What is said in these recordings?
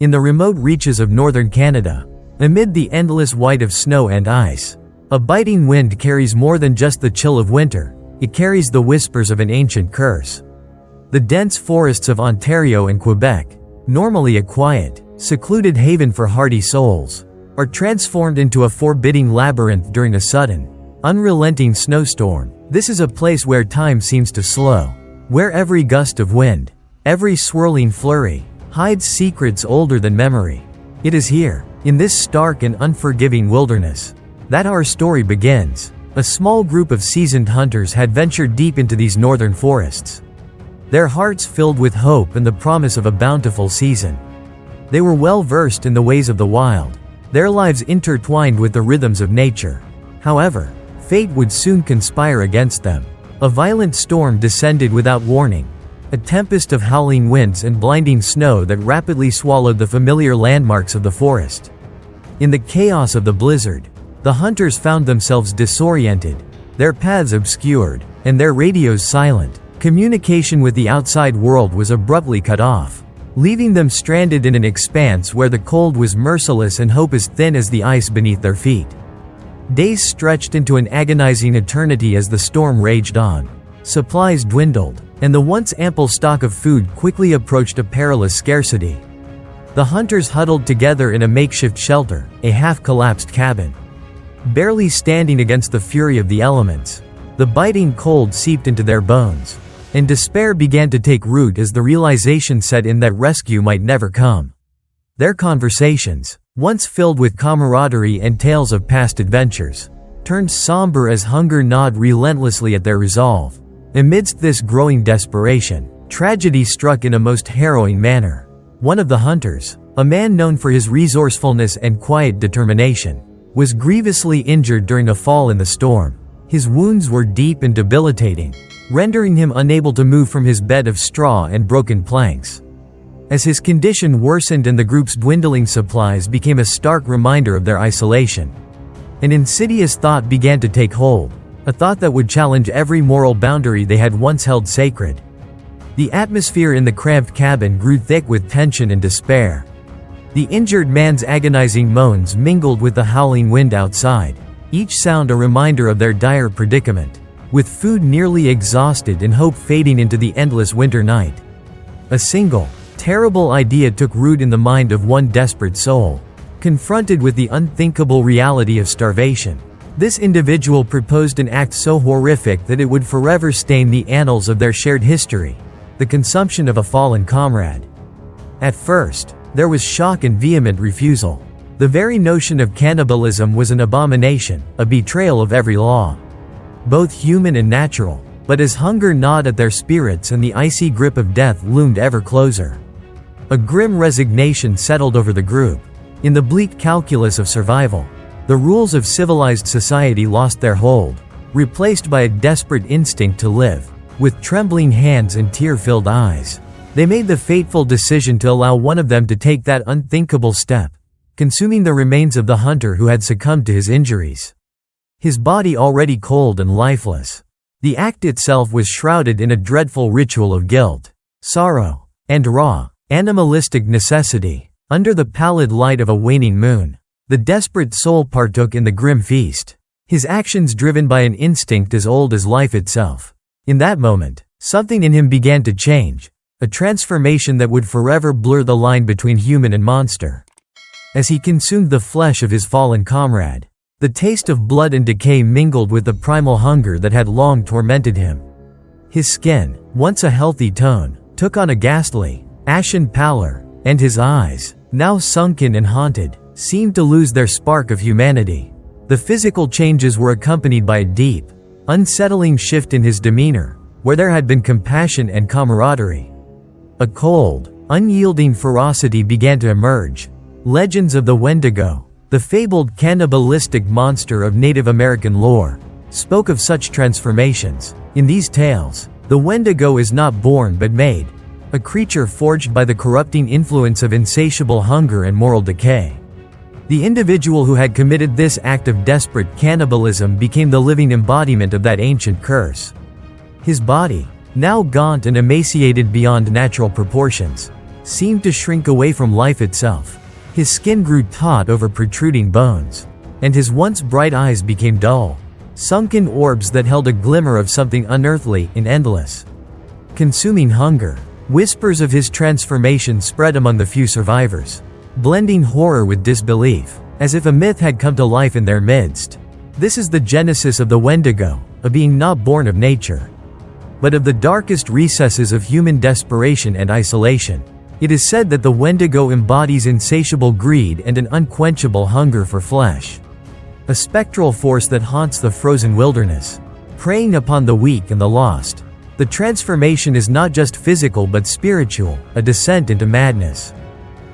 In the remote reaches of northern Canada, amid the endless white of snow and ice, a biting wind carries more than just the chill of winter, it carries the whispers of an ancient curse. The dense forests of Ontario and Quebec, normally a quiet, secluded haven for hardy souls, are transformed into a forbidding labyrinth during a sudden, unrelenting snowstorm. This is a place where time seems to slow, where every gust of wind, every swirling flurry, hides secrets older than memory. It is here, in this stark and unforgiving wilderness, that our story begins. A small group of seasoned hunters had ventured deep into these northern forests, their hearts filled with hope and the promise of a bountiful season. They were well versed in the ways of the wild, their lives intertwined with the rhythms of nature. However, fate would soon conspire against them. A violent storm descended without warning, a tempest of howling winds and blinding snow that rapidly swallowed the familiar landmarks of the forest. In the chaos of the blizzard, the hunters found themselves disoriented, their paths obscured, and their radios silent. Communication with the outside world was abruptly cut off, leaving them stranded in an expanse where the cold was merciless and hope as thin as the ice beneath their feet. Days stretched into an agonizing eternity as the storm raged on. Supplies dwindled, and the once ample stock of food quickly approached a perilous scarcity. The hunters huddled together in a makeshift shelter, a half-collapsed cabin. Barely standing against the fury of the elements, the biting cold seeped into their bones, and despair began to take root as the realization set in that rescue might never come. Their conversations, once filled with camaraderie and tales of past adventures, turned somber as hunger gnawed relentlessly at their resolve. Amidst this growing desperation, tragedy struck in a most harrowing manner. One of the hunters, a man known for his resourcefulness and quiet determination, was grievously injured during a fall in the storm. His wounds were deep and debilitating, rendering him unable to move from his bed of straw and broken planks. As his condition worsened and the group's dwindling supplies became a stark reminder of their isolation, an insidious thought began to take hold, a thought that would challenge every moral boundary they had once held sacred. The atmosphere in the cramped cabin grew thick with tension and despair. The injured man's agonizing moans mingled with the howling wind outside, each sound a reminder of their dire predicament. With food nearly exhausted and hope fading into the endless winter night, a single, terrible idea took root in the mind of one desperate soul. Confronted with the unthinkable reality of starvation, this individual proposed an act so horrific that it would forever stain the annals of their shared history: the consumption of a fallen comrade. At first, there was shock and vehement refusal. The very notion of cannibalism was an abomination, a betrayal of every law, both human and natural. But as hunger gnawed at their spirits and the icy grip of death loomed ever closer, a grim resignation settled over the group. In the bleak calculus of survival, the rules of civilized society lost their hold, replaced by a desperate instinct to live. With trembling hands and tear-filled eyes, they made the fateful decision to allow one of them to take that unthinkable step, consuming the remains of the hunter who had succumbed to his injuries, his body already cold and lifeless. The act itself was shrouded in a dreadful ritual of guilt, sorrow, and raw, animalistic necessity. Under the pallid light of a waning moon, the desperate soul partook in the grim feast, his actions driven by an instinct as old as life itself. In that moment, something in him began to change, a transformation that would forever blur the line between human and monster. As he consumed the flesh of his fallen comrade, the taste of blood and decay mingled with the primal hunger that had long tormented him. His skin, once a healthy tone, took on a ghastly, ashen pallor, and his eyes, now sunken and haunted, seemed to lose their spark of humanity. The physical changes were accompanied by a deep, unsettling shift in his demeanor, where there had been compassion and camaraderie. A cold, unyielding ferocity began to emerge. Legends of the Wendigo, the fabled cannibalistic monster of Native American lore, spoke of such transformations. In these tales, the Wendigo is not born but made, a creature forged by the corrupting influence of insatiable hunger and moral decay. The individual who had committed this act of desperate cannibalism became the living embodiment of that ancient curse. His body, now gaunt and emaciated beyond natural proportions, seemed to shrink away from life itself. His skin grew taut over protruding bones, and his once bright eyes became dull, sunken orbs that held a glimmer of something unearthly and endless. Consuming hunger. Whispers of his transformation spread among the few survivors, blending horror with disbelief, as if a myth had come to life in their midst. This is the genesis of the Wendigo, a being not born of nature, but of the darkest recesses of human desperation and isolation. It is said that the Wendigo embodies insatiable greed and an unquenchable hunger for flesh. A spectral force that haunts the frozen wilderness, preying upon the weak and the lost. The transformation is not just physical but spiritual, a descent into madness,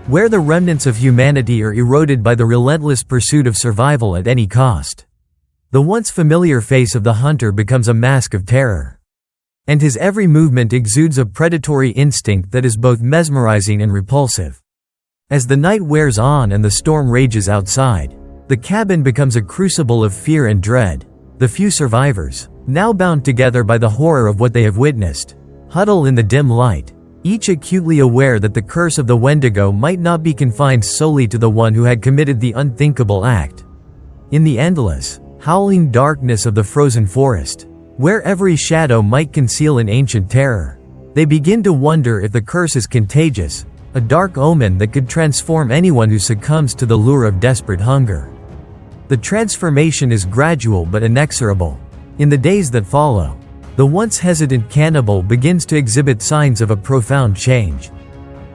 where the remnants of humanity are eroded by the relentless pursuit of survival at any cost. The once familiar face of the hunter becomes a mask of terror, and his every movement exudes a predatory instinct that is both mesmerizing and repulsive. As the night wears on and the storm rages outside, the cabin becomes a crucible of fear and dread. The few survivors, now bound together by the horror of what they have witnessed, huddle in the dim light, each acutely aware that the curse of the Wendigo might not be confined solely to the one who had committed the unthinkable act. In the endless, howling darkness of the frozen forest, where every shadow might conceal an ancient terror, they begin to wonder if the curse is contagious, a dark omen that could transform anyone who succumbs to the lure of desperate hunger. The transformation is gradual but inexorable. In the days that follow, the once hesitant cannibal begins to exhibit signs of a profound change.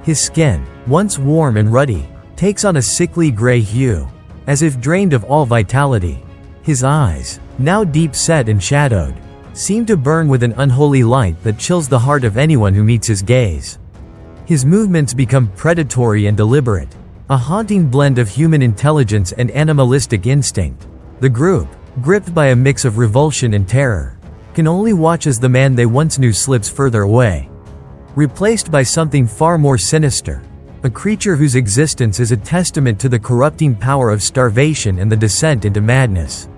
His skin, once warm and ruddy, takes on a sickly gray hue, as if drained of all vitality. His eyes, now deep-set and shadowed, seem to burn with an unholy light that chills the heart of anyone who meets his gaze. His movements become predatory and deliberate, a haunting blend of human intelligence and animalistic instinct. The group, gripped by a mix of revulsion and terror, can only watch as the man they once knew slips further away, replaced by something far more sinister, a creature whose existence is a testament to the corrupting power of starvation and the descent into madness.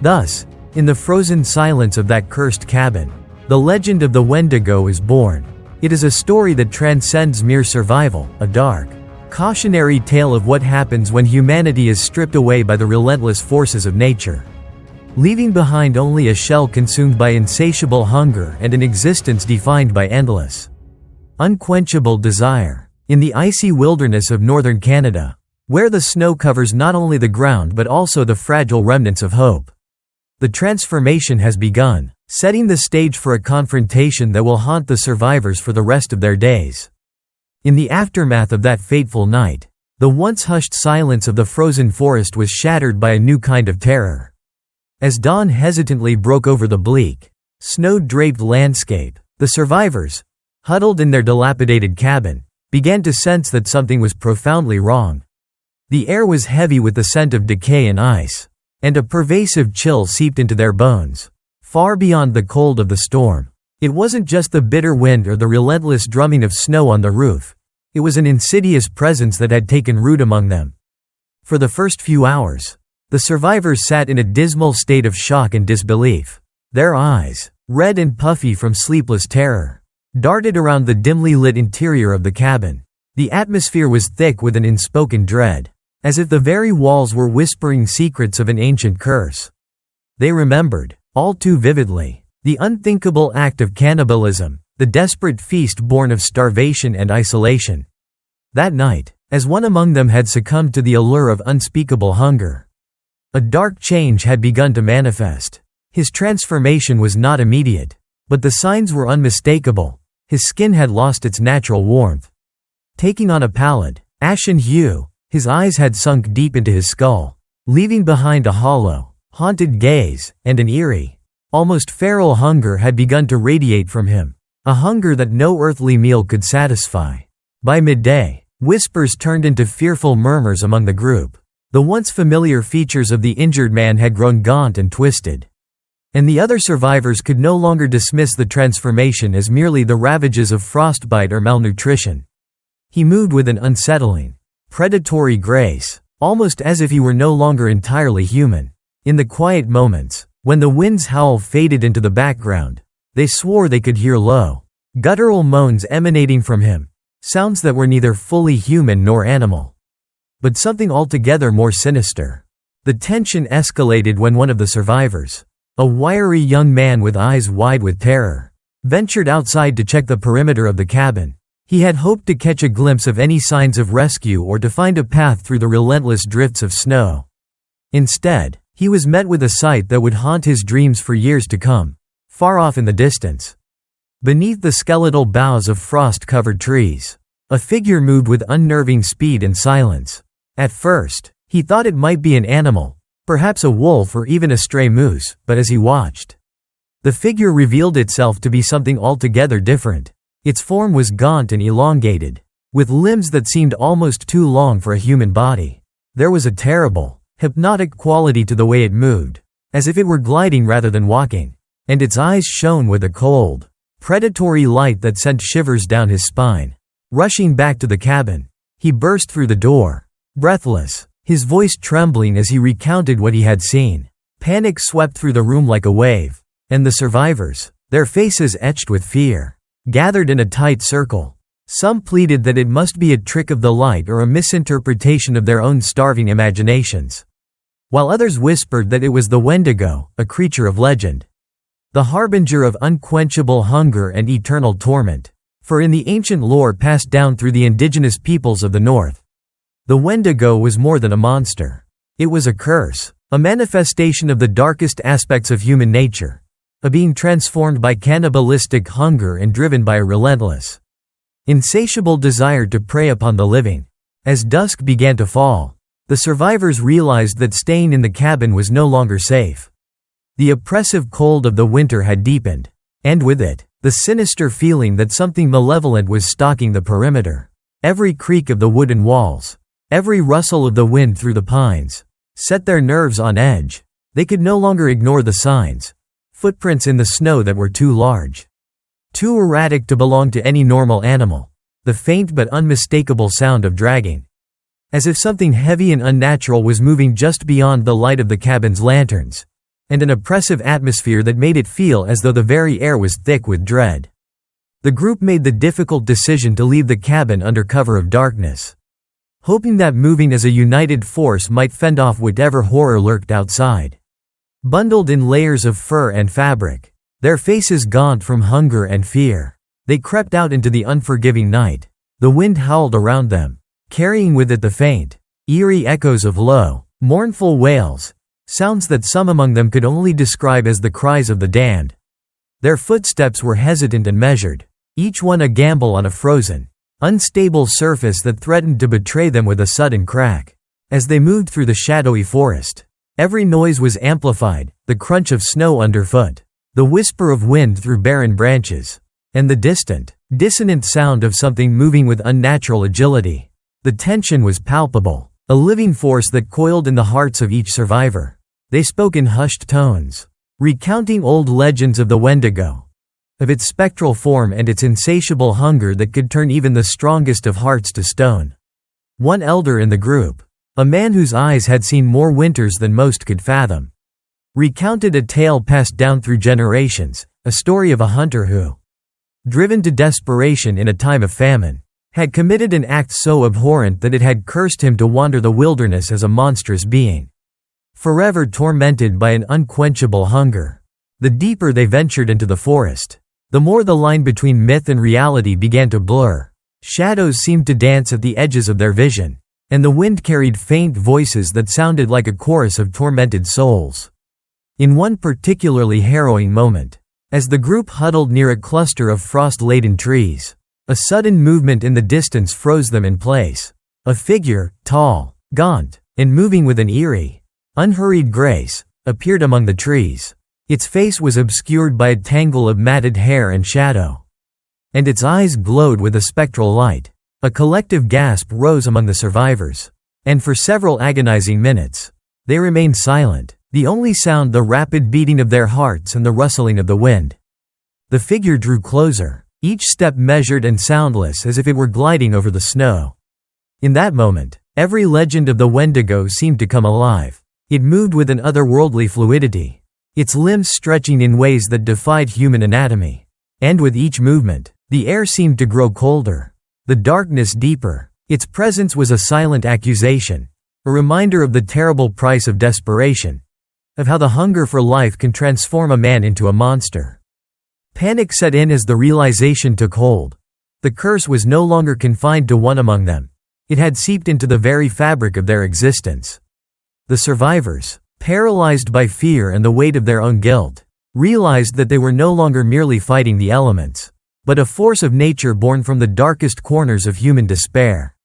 Thus, in the frozen silence of that cursed cabin, the legend of the Wendigo is born. It is a story that transcends mere survival, a dark, cautionary tale of what happens when humanity is stripped away by the relentless forces of nature, leaving behind only a shell consumed by insatiable hunger and an existence defined by endless, unquenchable desire. In the icy wilderness of northern Canada, where the snow covers not only the ground but also the fragile remnants of hope, the transformation has begun, setting the stage for a confrontation that will haunt the survivors for the rest of their days. In the aftermath of that fateful night, the once hushed silence of the frozen forest was shattered by a new kind of terror. As dawn hesitantly broke over the bleak, snow-draped landscape, the survivors, huddled in their dilapidated cabin, began to sense that something was profoundly wrong. The air was heavy with the scent of decay and ice, and a pervasive chill seeped into their bones, far beyond the cold of the storm. It wasn't just the bitter wind or the relentless drumming of snow on the roof. It was an insidious presence that had taken root among them. For the first few hours, the survivors sat in a dismal state of shock and disbelief. Their eyes, red and puffy from sleepless terror, darted around the dimly lit interior of the cabin. The atmosphere was thick with an unspoken dread, as if the very walls were whispering secrets of an ancient curse. They remembered, all too vividly, the unthinkable act of cannibalism, the desperate feast born of starvation and isolation. That night, as one among them had succumbed to the allure of unspeakable hunger, a dark change had begun to manifest. His transformation was not immediate, but the signs were unmistakable. His skin had lost its natural warmth, taking on a pallid, ashen hue. His eyes had sunk deep into his skull, leaving behind a hollow, haunted gaze, and an eerie, almost feral hunger had begun to radiate from him, a hunger that no earthly meal could satisfy. By midday, whispers turned into fearful murmurs among the group. The once familiar features of the injured man had grown gaunt and twisted, and the other survivors could no longer dismiss the transformation as merely the ravages of frostbite or malnutrition. He moved with an unsettling, predatory grace, almost as if he were no longer entirely human. In the quiet moments, when the wind's howl faded into the background, they swore they could hear low, guttural moans emanating from him, sounds that were neither fully human nor animal, but something altogether more sinister. The tension escalated when one of the survivors, a wiry young man with eyes wide with terror, ventured outside to check the perimeter of the cabin. He had hoped to catch a glimpse of any signs of rescue or to find a path through the relentless drifts of snow. Instead, he was met with a sight that would haunt his dreams for years to come. Far off in the distance, beneath the skeletal boughs of frost-covered trees, a figure moved with unnerving speed and silence. At first, he thought it might be an animal, perhaps a wolf or even a stray moose, but as he watched, the figure revealed itself to be something altogether different. Its form was gaunt and elongated, with limbs that seemed almost too long for a human body. There was a terrible, hypnotic quality to the way it moved, as if it were gliding rather than walking, and its eyes shone with a cold, predatory light that sent shivers down his spine. Rushing back to the cabin, he burst through the door, breathless, his voice trembling as he recounted what he had seen. Panic swept through the room like a wave, and the survivors, their faces etched with fear, gathered in a tight circle. Some pleaded that it must be a trick of the light or a misinterpretation of their own starving imaginations, while others whispered that it was the Wendigo, a creature of legend, the harbinger of unquenchable hunger and eternal torment. For in the ancient lore passed down through the indigenous peoples of the north, the Wendigo was more than a monster. It was a curse, a manifestation of the darkest aspects of human nature, a being transformed by cannibalistic hunger and driven by a relentless, insatiable desire to prey upon the living. As dusk began to fall, the survivors realized that staying in the cabin was no longer safe. The oppressive cold of the winter had deepened, and with it, the sinister feeling that something malevolent was stalking the perimeter. Every creak of the wooden walls, every rustle of the wind through the pines, set their nerves on edge. They could no longer ignore the signs, footprints in the snow that were too large, too erratic to belong to any normal animal. The faint but unmistakable sound of dragging, as if something heavy and unnatural was moving just beyond the light of the cabin's lanterns, and an oppressive atmosphere that made it feel as though the very air was thick with dread. The group made the difficult decision to leave the cabin under cover of darkness, hoping that moving as a united force might fend off whatever horror lurked outside. Bundled in layers of fur and fabric, their faces gaunt from hunger and fear, they crept out into the unforgiving night. The wind howled around them, carrying with it the faint, eerie echoes of low, mournful wails, sounds that some among them could only describe as the cries of the damned. Their footsteps were hesitant and measured, each one a gamble on a frozen, unstable surface that threatened to betray them with a sudden crack. As they moved through the shadowy forest, every noise was amplified, the crunch of snow underfoot, the whisper of wind through barren branches, and the distant, dissonant sound of something moving with unnatural agility. The tension was palpable, a living force that coiled in the hearts of each survivor. They spoke in hushed tones, recounting old legends of the Wendigo, of its spectral form and its insatiable hunger that could turn even the strongest of hearts to stone. One elder in the group, a man whose eyes had seen more winters than most could fathom, recounted a tale passed down through generations, a story of a hunter who, driven to desperation in a time of famine, had committed an act so abhorrent that it had cursed him to wander the wilderness as a monstrous being, forever tormented by an unquenchable hunger. The deeper they ventured into the forest, the more the line between myth and reality began to blur. Shadows seemed to dance at the edges of their vision, and the wind carried faint voices that sounded like a chorus of tormented souls. In one particularly harrowing moment, as the group huddled near a cluster of frost-laden trees, a sudden movement in the distance froze them in place. A figure, tall, gaunt, and moving with an eerie, unhurried grace, appeared among the trees. Its face was obscured by a tangle of matted hair and shadow, and its eyes glowed with a spectral light. A collective gasp rose among the survivors, and for several agonizing minutes, they remained silent, the only sound the rapid beating of their hearts and the rustling of the wind. The figure drew closer, each step measured and soundless as if it were gliding over the snow. In that moment, every legend of the Wendigo seemed to come alive. It moved with an otherworldly fluidity, its limbs stretching in ways that defied human anatomy. And with each movement, the air seemed to grow colder, The darkness deeper. Its presence was a silent accusation, a reminder of the terrible price of desperation, of how the hunger for life can transform a man into a monster. Panic set in as the realization took hold. The curse was no longer confined to one among them. It had seeped into the very fabric of their existence. The survivors, paralyzed by fear and the weight of their own guilt, realized that they were no longer merely fighting the elements, but a force of nature born from the darkest corners of human despair.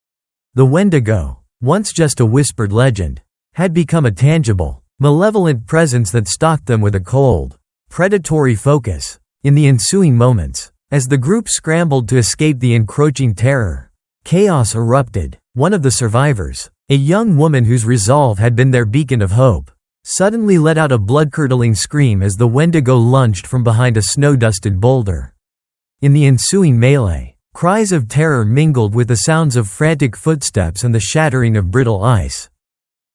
The Wendigo, once just a whispered legend, had become a tangible, malevolent presence that stalked them with a cold, predatory focus. In the ensuing moments, as the group scrambled to escape the encroaching terror, chaos erupted. One of the survivors, a young woman whose resolve had been their beacon of hope, suddenly let out a blood-curdling scream as the Wendigo lunged from behind a snow-dusted boulder. In the ensuing melee, cries of terror mingled with the sounds of frantic footsteps and the shattering of brittle ice.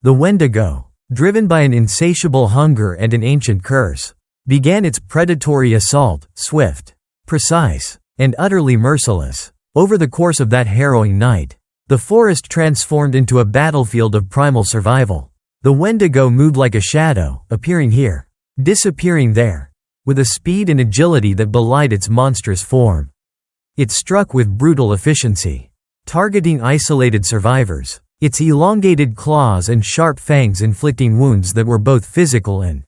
The Wendigo, driven by an insatiable hunger and an ancient curse, began its predatory assault, swift, precise, and utterly merciless. Over the course of that harrowing night, the forest transformed into a battlefield of primal survival. The Wendigo moved like a shadow, appearing here, disappearing there, with a speed and agility that belied its monstrous form. It struck with brutal efficiency, targeting isolated survivors, its elongated claws and sharp fangs inflicting wounds that were both physical and,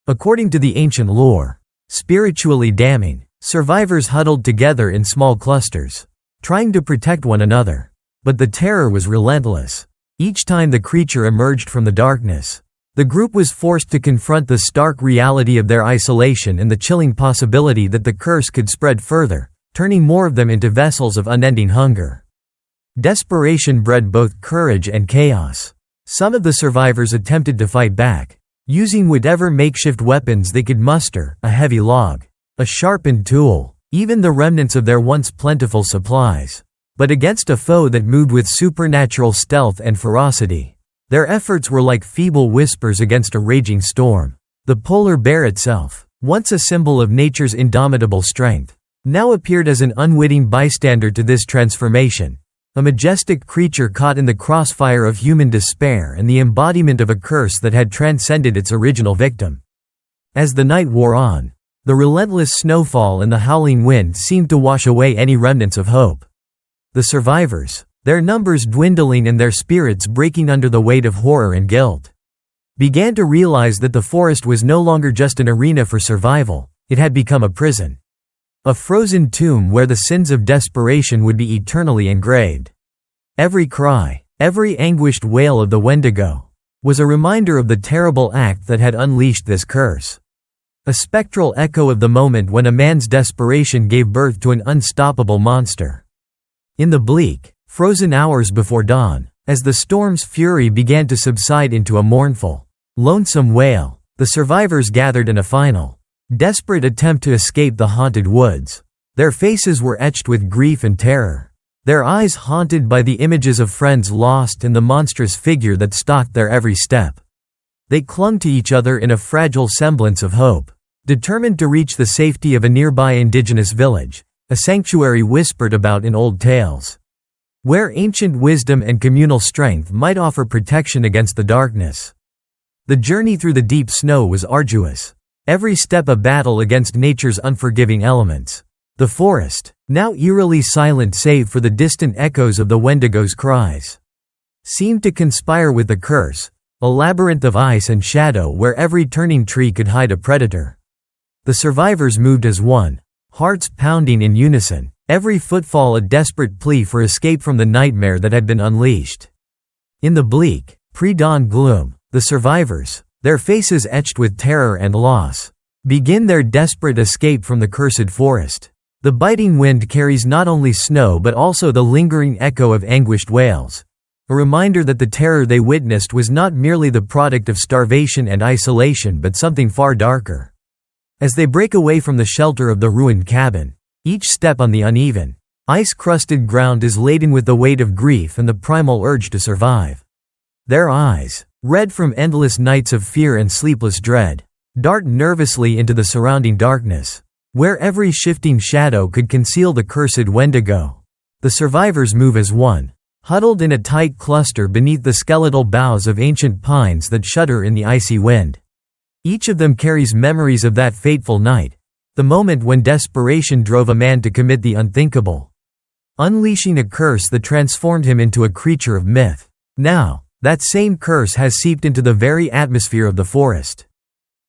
according to the ancient lore, spiritually damning. Survivors huddled together in small clusters, trying to protect one another. But the terror was relentless. Each time the creature emerged from the darkness, the group was forced to confront the stark reality of their isolation and the chilling possibility that the curse could spread further, turning more of them into vessels of unending hunger. Desperation bred both courage and chaos. Some of the survivors attempted to fight back, using whatever makeshift weapons they could muster, a heavy log, a sharpened tool, even the remnants of their once plentiful supplies. But against a foe that moved with supernatural stealth and ferocity, their efforts were like feeble whispers against a raging storm. The polar bear itself, once a symbol of nature's indomitable strength, now appeared as an unwitting bystander to this transformation, a majestic creature caught in the crossfire of human despair and the embodiment of a curse that had transcended its original victim. As the night wore on, the relentless snowfall and the howling wind seemed to wash away any remnants of hope. The survivors, their numbers dwindling and their spirits breaking under the weight of horror and guilt, began to realize that the forest was no longer just an arena for survival, it had become a prison. A frozen tomb where the sins of desperation would be eternally engraved. Every cry, every anguished wail of the Wendigo, was a reminder of the terrible act that had unleashed this curse. A spectral echo of the moment when a man's desperation gave birth to an unstoppable monster. In the bleak, frozen hours before dawn, as the storm's fury began to subside into a mournful, lonesome wail, the survivors gathered in a final, desperate attempt to escape the haunted woods. Their faces were etched with grief and terror, their eyes haunted by the images of friends lost and the monstrous figure that stalked their every step. They clung to each other in a fragile semblance of hope, determined to reach the safety of a nearby indigenous village, a sanctuary whispered about in old tales, where ancient wisdom and communal strength might offer protection against the darkness. The journey through the deep snow was arduous, every step a battle against nature's unforgiving elements. The forest, now eerily silent save for the distant echoes of the Wendigo's cries, seemed to conspire with the curse, a labyrinth of ice and shadow where every turning tree could hide a predator. The survivors moved as one, hearts pounding in unison, every footfall a desperate plea for escape from the nightmare that had been unleashed. In the bleak, pre-dawn gloom, the survivors, their faces etched with terror and loss, begin their desperate escape from the cursed forest. The biting wind carries not only snow but also the lingering echo of anguished wails, a reminder that the terror they witnessed was not merely the product of starvation and isolation but something far darker. As they break away from the shelter of the ruined cabin, each step on the uneven, ice-crusted ground is laden with the weight of grief and the primal urge to survive. Their eyes, red from endless nights of fear and sleepless dread, dart nervously into the surrounding darkness, where every shifting shadow could conceal the cursed Wendigo. The survivors move as one, huddled in a tight cluster beneath the skeletal boughs of ancient pines that shudder in the icy wind. Each of them carries memories of that fateful night, the moment when desperation drove a man to commit the unthinkable, unleashing a curse that transformed him into a creature of myth. Now, that same curse has seeped into the very atmosphere of the forest.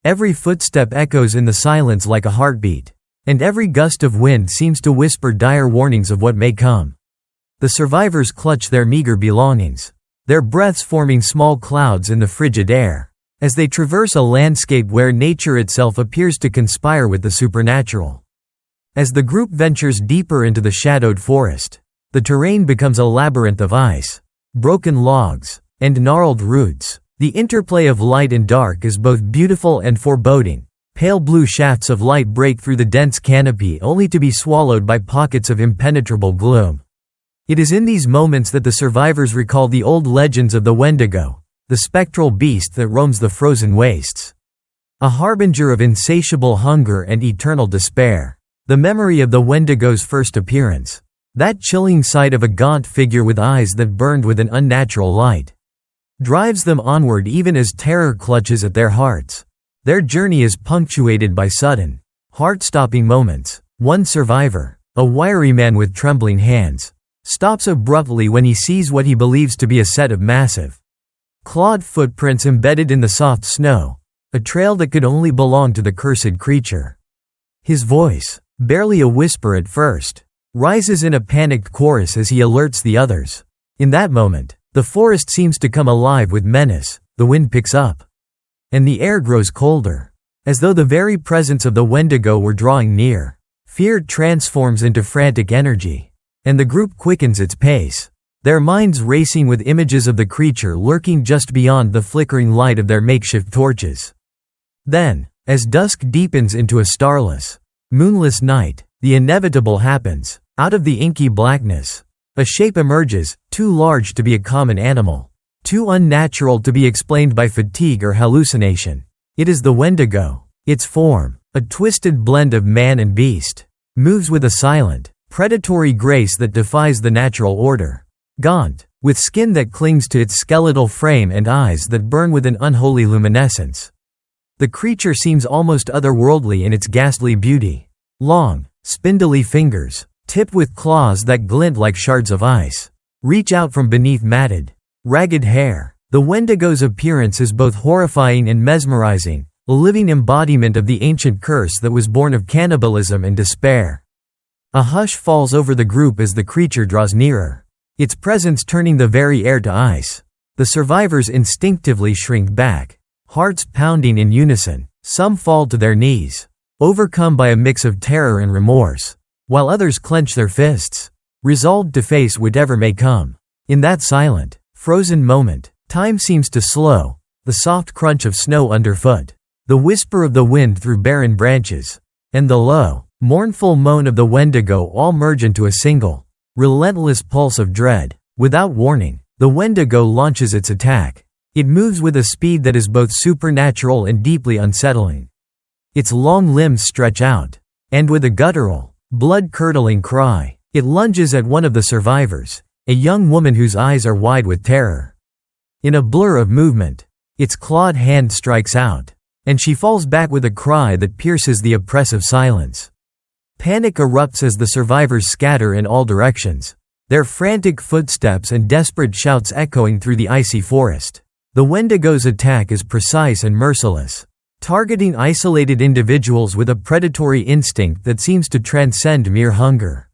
Every footstep echoes in the silence like a heartbeat, and every gust of wind seems to whisper dire warnings of what may come. The survivors clutch their meager belongings, their breaths forming small clouds in the frigid air, as they traverse a landscape where nature itself appears to conspire with the supernatural. As the group ventures deeper into the shadowed forest, the terrain becomes a labyrinth of ice, broken logs, and gnarled roots. The interplay of light and dark is both beautiful and foreboding. Pale blue shafts of light break through the dense canopy only to be swallowed by pockets of impenetrable gloom. It is in these moments that the survivors recall the old legends of the Wendigo, the spectral beast that roams the frozen wastes. A harbinger of insatiable hunger and eternal despair. The memory of the Wendigo's first appearance. That chilling sight of a gaunt figure with eyes that burned with an unnatural light, drives them onward even as terror clutches at their hearts. Their journey is punctuated by sudden, heart-stopping moments. One survivor, a wiry man with trembling hands, stops abruptly when he sees what he believes to be a set of massive, clawed footprints embedded in the soft snow, a trail that could only belong to the cursed creature. His voice, barely a whisper at first, rises in a panicked chorus as he alerts the others. In that moment, the forest seems to come alive with menace. The wind picks up, and the air grows colder, as though the very presence of the Wendigo were drawing near. Fear transforms into frantic energy, and the group quickens its pace, their minds racing with images of the creature lurking just beyond the flickering light of their makeshift torches. Then, as dusk deepens into a starless, moonless night, the inevitable happens. Out of the inky blackness, a shape emerges, too large to be a common animal, too unnatural to be explained by fatigue or hallucination. It is the Wendigo. Its form, a twisted blend of man and beast, moves with a silent, predatory grace that defies the natural order. Gaunt, with skin that clings to its skeletal frame and eyes that burn with an unholy luminescence. The creature seems almost otherworldly in its ghastly beauty. Long, spindly fingers, tipped with claws that glint like shards of ice, reach out from beneath matted, ragged hair. The Wendigo's appearance is both horrifying and mesmerizing, a living embodiment of the ancient curse that was born of cannibalism and despair. A hush falls over the group as the creature draws nearer, its presence turning the very air to ice. The survivors instinctively shrink back, hearts pounding in unison. Some fall to their knees, overcome by a mix of terror and remorse, while others clench their fists, resolved to face whatever may come. In that silent, frozen moment, time seems to slow, the soft crunch of snow underfoot, the whisper of the wind through barren branches, and the low, mournful moan of the Wendigo all merge into a single, relentless pulse of dread. Without warning, the Wendigo launches its attack. It moves with a speed that is both supernatural and deeply unsettling. Its long limbs stretch out, and with a guttural, blood-curdling cry, it lunges at one of the survivors, a young woman whose eyes are wide with terror. In a blur of movement, its clawed hand strikes out, and she falls back with a cry that pierces the oppressive silence. Panic erupts as the survivors scatter in all directions, their frantic footsteps and desperate shouts echoing through the icy forest. The Wendigo's attack is precise and merciless, targeting isolated individuals with a predatory instinct that seems to transcend mere hunger.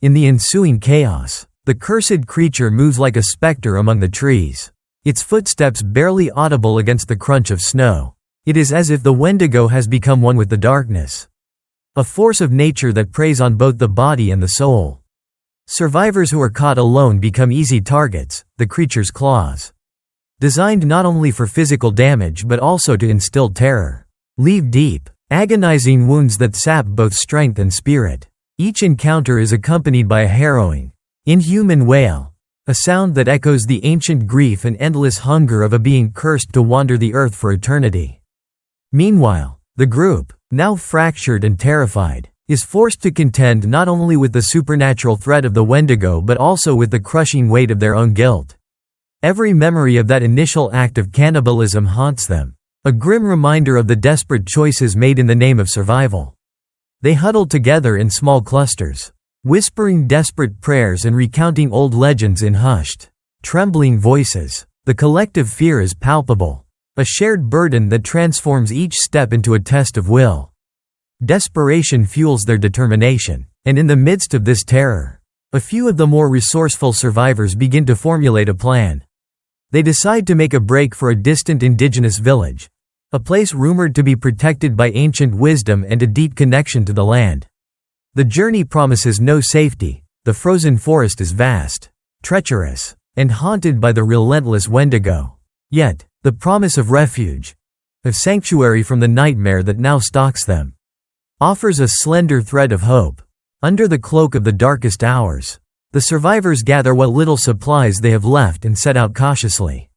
In the ensuing chaos, the cursed creature moves like a specter among the trees, its footsteps barely audible against the crunch of snow. It is as if the Wendigo has become one with the darkness, a force of nature that preys on both the body and the soul. Survivors who are caught alone become easy targets, the creature's claws, designed not only for physical damage but also to instill terror, leave deep, agonizing wounds that sap both strength and spirit. Each encounter is accompanied by a harrowing, inhuman wail, a sound that echoes the ancient grief and endless hunger of a being cursed to wander the earth for eternity. Meanwhile, the group, now fractured and terrified, is forced to contend not only with the supernatural threat of the Wendigo but also with the crushing weight of their own guilt. Every memory of that initial act of cannibalism haunts them, a grim reminder of the desperate choices made in the name of survival. They huddle together in small clusters, whispering desperate prayers and recounting old legends in hushed, trembling voices. The collective fear is palpable, a shared burden that transforms each step into a test of will. Desperation fuels their determination, and in the midst of this terror, a few of the more resourceful survivors begin to formulate a plan. They decide to make a break for a distant indigenous village, a place rumored to be protected by ancient wisdom and a deep connection to the land. The journey promises no safety. The frozen forest is vast, treacherous, and haunted by the relentless Wendigo. Yet, the promise of refuge, of sanctuary from the nightmare that now stalks them, offers a slender thread of hope. Under the cloak of the darkest hours, the survivors gather what little supplies they have left and set out cautiously.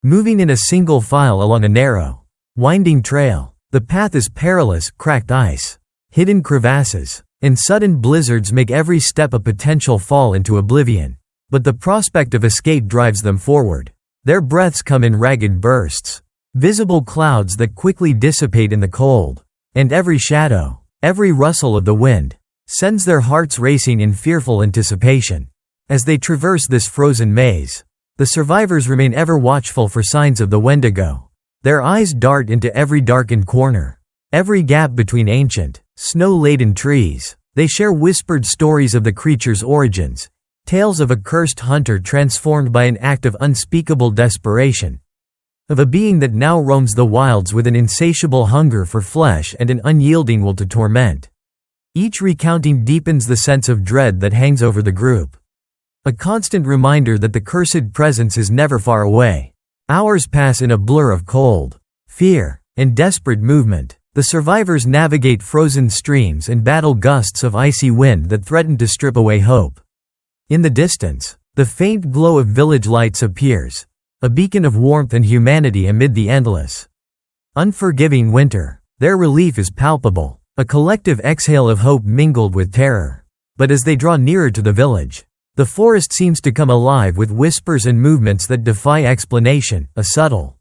Moving in a single file along a narrow, winding trail, the path is perilous. Cracked ice, hidden crevasses, and sudden blizzards make every step a potential fall into oblivion. But the prospect of escape drives them forward. Their breaths come in ragged bursts, visible clouds that quickly dissipate in the cold, and every shadow, every rustle of the wind, sends their hearts racing in fearful anticipation. As they traverse this frozen maze, the survivors remain ever watchful for signs of the Wendigo. Their eyes dart into every darkened corner, every gap between ancient, snow-laden trees. They share whispered stories of the creature's origins, tales of a cursed hunter transformed by an act of unspeakable desperation, of a being that now roams the wilds with an insatiable hunger for flesh and an unyielding will to torment. Each recounting deepens the sense of dread that hangs over the group, a constant reminder that the cursed presence is never far away. Hours pass in a blur of cold, fear, and desperate movement. The survivors navigate frozen streams and battle gusts of icy wind that threaten to strip away hope. In the distance, the faint glow of village lights appears, a beacon of warmth and humanity amid the endless, unforgiving winter. Their relief is palpable, a collective exhale of hope mingled with terror. But as they draw nearer to the village, the forest seems to come alive with whispers and movements that defy explanation, a subtle,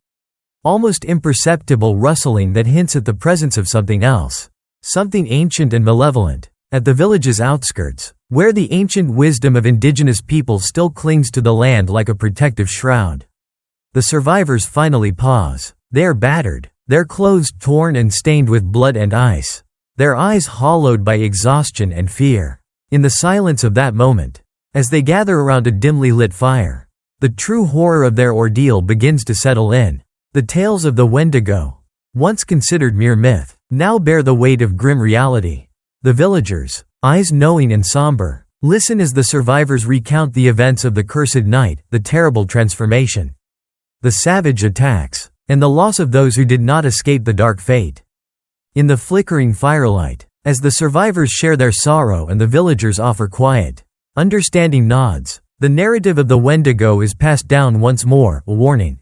almost imperceptible rustling that hints at the presence of something else, something ancient and malevolent. At the village's outskirts, where the ancient wisdom of indigenous people still clings to the land like a protective shroud, the survivors finally pause. They are battered, their clothes torn and stained with blood and ice, their eyes hollowed by exhaustion and fear. In the silence of that moment, as they gather around a dimly lit fire, the true horror of their ordeal begins to settle in. The tales of the Wendigo, once considered mere myth, now bear the weight of grim reality. The villagers, eyes knowing and somber, listen as the survivors recount the events of the cursed night, the terrible transformation, the savage attacks, and the loss of those who did not escape the dark fate. In the flickering firelight, as the survivors share their sorrow and the villagers offer quiet, understanding nods, the narrative of the Wendigo is passed down once more, a warning,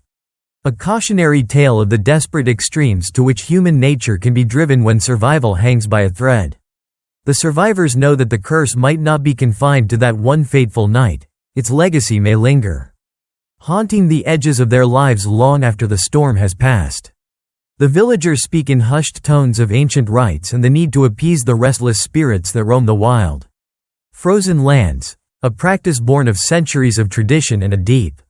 a cautionary tale of the desperate extremes to which human nature can be driven when survival hangs by a thread. The survivors know that the curse might not be confined to that one fateful night. Its legacy may linger, haunting the edges of their lives long after the storm has passed. The villagers speak in hushed tones of ancient rites and the need to appease the restless spirits that roam the wild, frozen lands, a practice born of centuries of tradition and a deep,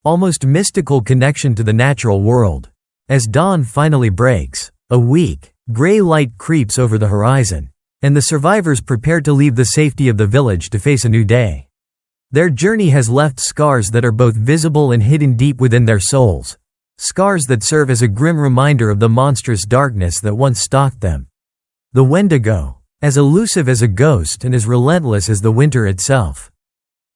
almost mystical connection to the natural world. As dawn finally breaks, a weak, gray light creeps over the horizon, and the survivors prepare to leave the safety of the village to face a new day. Their journey has left scars that are both visible and hidden deep within their souls, scars that serve as a grim reminder of the monstrous darkness that once stalked them. The Wendigo, as elusive as a ghost and as relentless as the winter itself,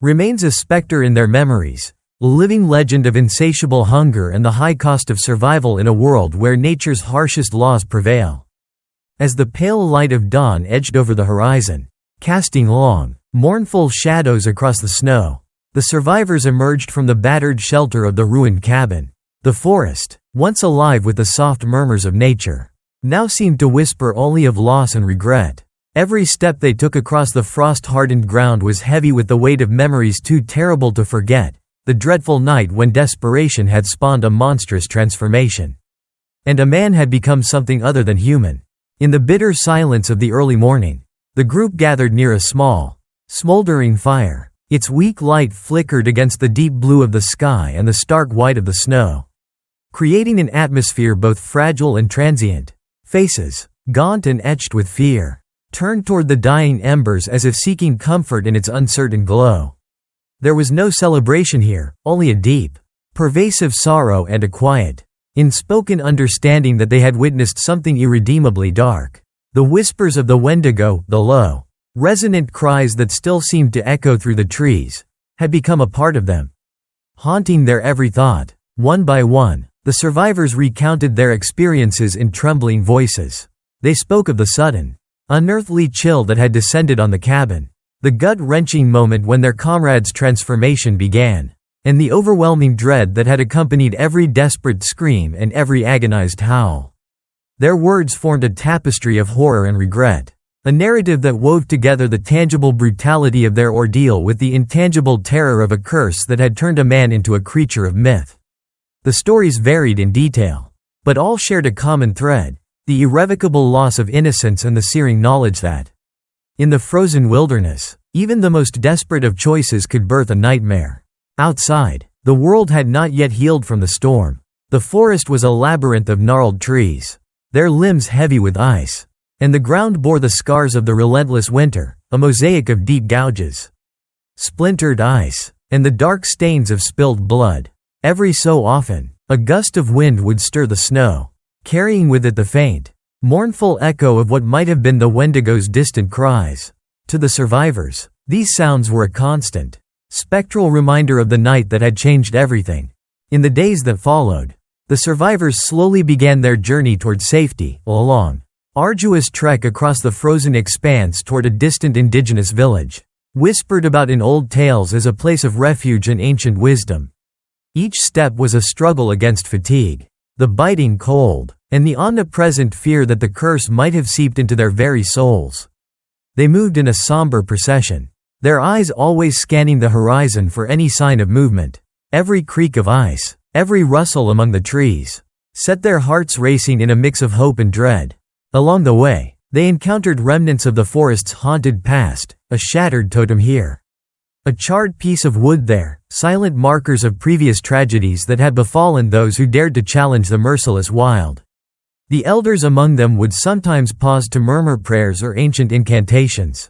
remains a specter in their memories, a living legend of insatiable hunger and the high cost of survival in a world where nature's harshest laws prevail. As the pale light of dawn edged over the horizon, casting long, mournful shadows across the snow, the survivors emerged from the battered shelter of the ruined cabin. The forest, once alive with the soft murmurs of nature, now seemed to whisper only of loss and regret. Every step they took across the frost-hardened ground was heavy with the weight of memories too terrible to forget, the dreadful night when desperation had spawned a monstrous transformation. And a man had become something other than human. In the bitter silence of the early morning, the group gathered near a small, smoldering fire. Its weak light flickered against the deep blue of the sky and the stark white of the snow, creating an atmosphere both fragile and transient. Faces, gaunt and etched with fear, turned toward the dying embers as if seeking comfort in its uncertain glow. There was no celebration here, only a deep, pervasive sorrow and a quiet, unspoken understanding that they had witnessed something irredeemably dark. The whispers of the Wendigo, the low, resonant cries that still seemed to echo through the trees, had become a part of them, haunting their every thought. One by one, the survivors recounted their experiences in trembling voices. They spoke of the sudden, unearthly chill that had descended on the cabin, the gut-wrenching moment when their comrade's transformation began, and the overwhelming dread that had accompanied every desperate scream and every agonized howl. Their words formed a tapestry of horror and regret, a narrative that wove together the tangible brutality of their ordeal with the intangible terror of a curse that had turned a man into a creature of myth. The stories varied in detail, but all shared a common thread: the irrevocable loss of innocence and the searing knowledge that, in the frozen wilderness, even the most desperate of choices could birth a nightmare. Outside, the world had not yet healed from the storm. The forest was a labyrinth of gnarled trees, their limbs heavy with ice, and the ground bore the scars of the relentless winter, a mosaic of deep gouges, splintered ice, and the dark stains of spilled blood. Every so often, a gust of wind would stir the snow, carrying with it the faint, mournful echo of what might have been the Wendigo's distant cries. To the survivors, these sounds were a constant, spectral reminder of the night that had changed everything. In the days that followed, the survivors slowly began their journey toward safety, a long, arduous trek across the frozen expanse toward a distant indigenous village, whispered about in old tales as a place of refuge and ancient wisdom. Each step was a struggle against fatigue, the biting cold, and the omnipresent fear that the curse might have seeped into their very souls. They moved in a somber procession, their eyes always scanning the horizon for any sign of movement. Every creak of ice, every rustle among the trees, set their hearts racing in a mix of hope and dread. Along the way, they encountered remnants of the forest's haunted past, a shattered totem here, a charred piece of wood there, silent markers of previous tragedies that had befallen those who dared to challenge the merciless wild. The elders among them would sometimes pause to murmur prayers or ancient incantations,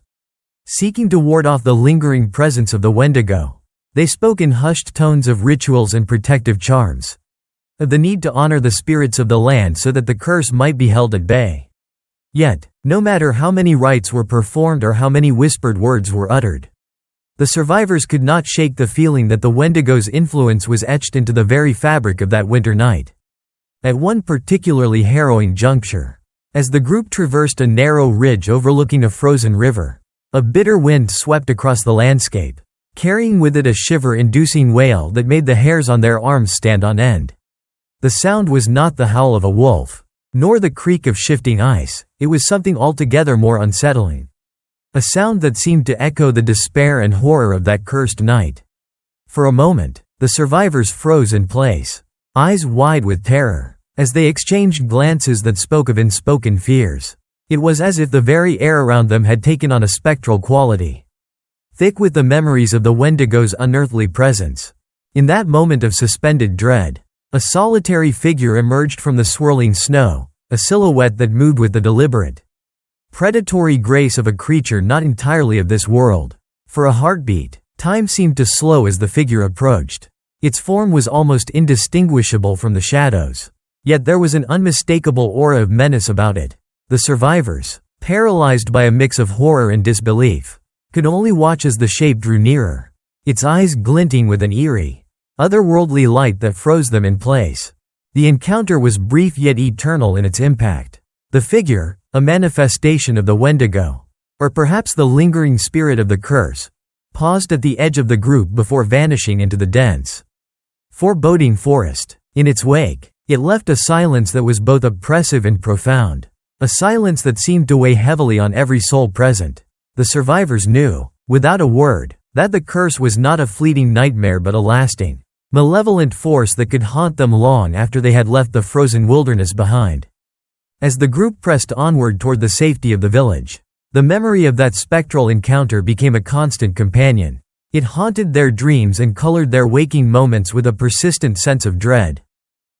seeking to ward off the lingering presence of the Wendigo. They spoke in hushed tones of rituals and protective charms, of the need to honor the spirits of the land so that the curse might be held at bay. Yet, no matter how many rites were performed or how many whispered words were uttered, the survivors could not shake the feeling that the Wendigo's influence was etched into the very fabric of that winter night. At one particularly harrowing juncture, as the group traversed a narrow ridge overlooking a frozen river, a bitter wind swept across the landscape, carrying with it a shiver-inducing wail that made the hairs on their arms stand on end. The sound was not the howl of a wolf, nor the creak of shifting ice. It was something altogether more unsettling. A sound that seemed to echo the despair and horror of that cursed night. For a moment, the survivors froze in place, eyes wide with terror, as they exchanged glances that spoke of unspoken fears. It was as if the very air around them had taken on a spectral quality, thick with the memories of the Wendigo's unearthly presence. In that moment of suspended dread, a solitary figure emerged from the swirling snow, a silhouette that moved with the deliberate, predatory grace of a creature not entirely of this world. For a heartbeat, time seemed to slow as the figure approached. Its form was almost indistinguishable from the shadows, yet there was an unmistakable aura of menace about it. The survivors, paralyzed by a mix of horror and disbelief, could only watch as the shape drew nearer, its eyes glinting with an eerie, otherworldly light that froze them in place. The encounter was brief yet eternal in its impact. The figure, a manifestation of the Wendigo, or perhaps the lingering spirit of the curse, paused at the edge of the group before vanishing into the dense, foreboding forest. In its wake, it left a silence that was both oppressive and profound. a silence that seemed to weigh heavily on every soul present. The survivors knew, without a word, that the curse was not a fleeting nightmare but a lasting, malevolent force that could haunt them long after they had left the frozen wilderness behind. As the group pressed onward toward the safety of the village, the memory of that spectral encounter became a constant companion. It haunted their dreams and colored their waking moments with a persistent sense of dread.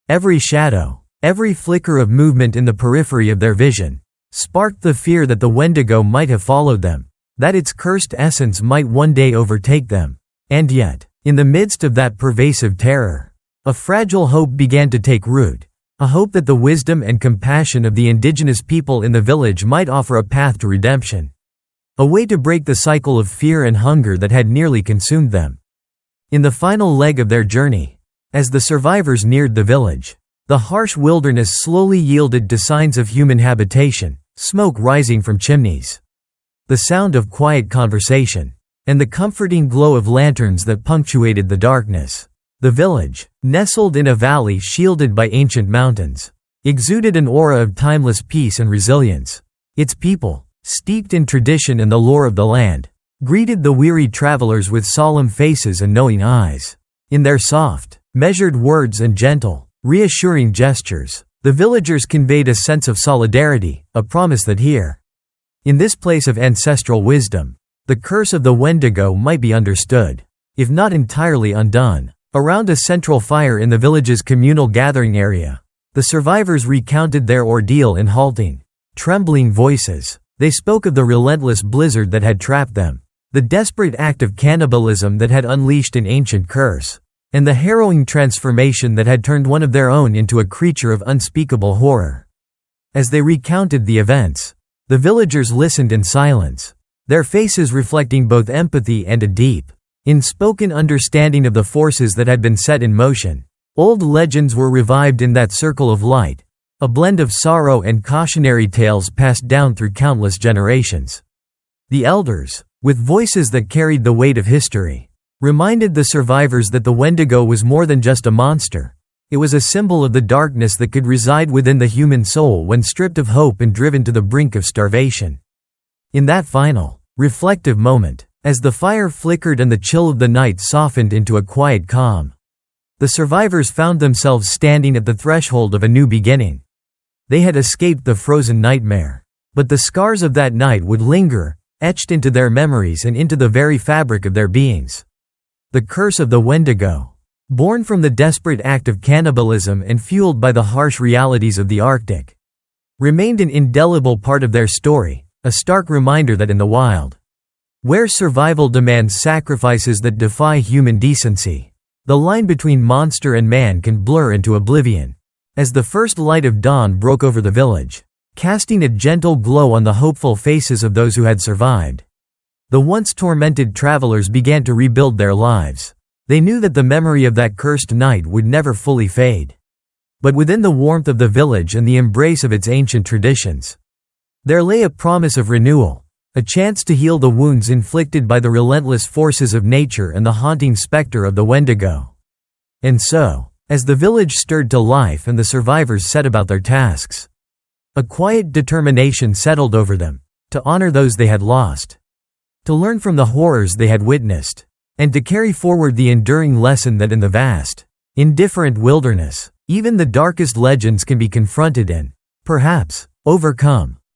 Every shadow, every flicker of movement in the periphery of their vision, sparked the fear that the Wendigo might have followed them, that its cursed essence might one day overtake them. And yet, in the midst of that pervasive terror, a fragile hope began to take root, a hope that the wisdom and compassion of the indigenous people in the village might offer a path to redemption. A way to break the cycle of fear and hunger that had nearly consumed them. In the final leg of their journey, as the survivors neared the village, the harsh wilderness slowly yielded to signs of human habitation, smoke rising from chimneys, the sound of quiet conversation, and the comforting glow of lanterns that punctuated the darkness. The village, nestled in a valley shielded by ancient mountains, exuded an aura of timeless peace and resilience. Its people, steeped in tradition and the lore of the land, greeted the weary travelers with solemn faces and knowing eyes. In their soft, measured words and gentle, reassuring gestures, the villagers conveyed a sense of solidarity, a promise that here, in this place of ancestral wisdom, the curse of the Wendigo might be understood, if not entirely undone. Around a central fire in the village's communal gathering area, the survivors recounted their ordeal in halting, trembling voices. They spoke of the relentless blizzard that had trapped them, the desperate act of cannibalism that had unleashed an ancient curse, and the harrowing transformation that had turned one of their own into a creature of unspeakable horror. As they recounted the events, the villagers listened in silence, their faces reflecting both empathy and a deep, unspoken understanding of the forces that had been set in motion. Old legends were revived in that circle of light, a blend of sorrow and cautionary tales passed down through countless generations. The elders, with voices that carried the weight of history, reminded the survivors that the Wendigo was more than just a monster. It was a symbol of the darkness that could reside within the human soul when stripped of hope and driven to the brink of starvation. In that final, reflective moment, as the fire flickered and the chill of the night softened into a quiet calm, the survivors found themselves standing at the threshold of a new beginning. They had escaped the frozen nightmare, but the scars of that night would linger, etched into their memories and into the very fabric of their beings. The curse of the Wendigo, born from the desperate act of cannibalism and fueled by the harsh realities of the Arctic, remained an indelible part of their story, a stark reminder that in the wild, where survival demands sacrifices that defy human decency, the line between monster and man can blur into oblivion. As the first light of dawn broke over the village, casting a gentle glow on the hopeful faces of those who had survived, the once tormented travelers began to rebuild their lives. They knew that the memory of that cursed night would never fully fade. But within the warmth of the village and the embrace of its ancient traditions, there lay a promise of renewal, a chance to heal the wounds inflicted by the relentless forces of nature and the haunting specter of the Wendigo. And so, as the village stirred to life and the survivors set about their tasks, a quiet determination settled over them, to honor those they had lost, to learn from the horrors they had witnessed, and to carry forward the enduring lesson that in the vast, indifferent wilderness, even the darkest legends can be confronted and, perhaps, overcome.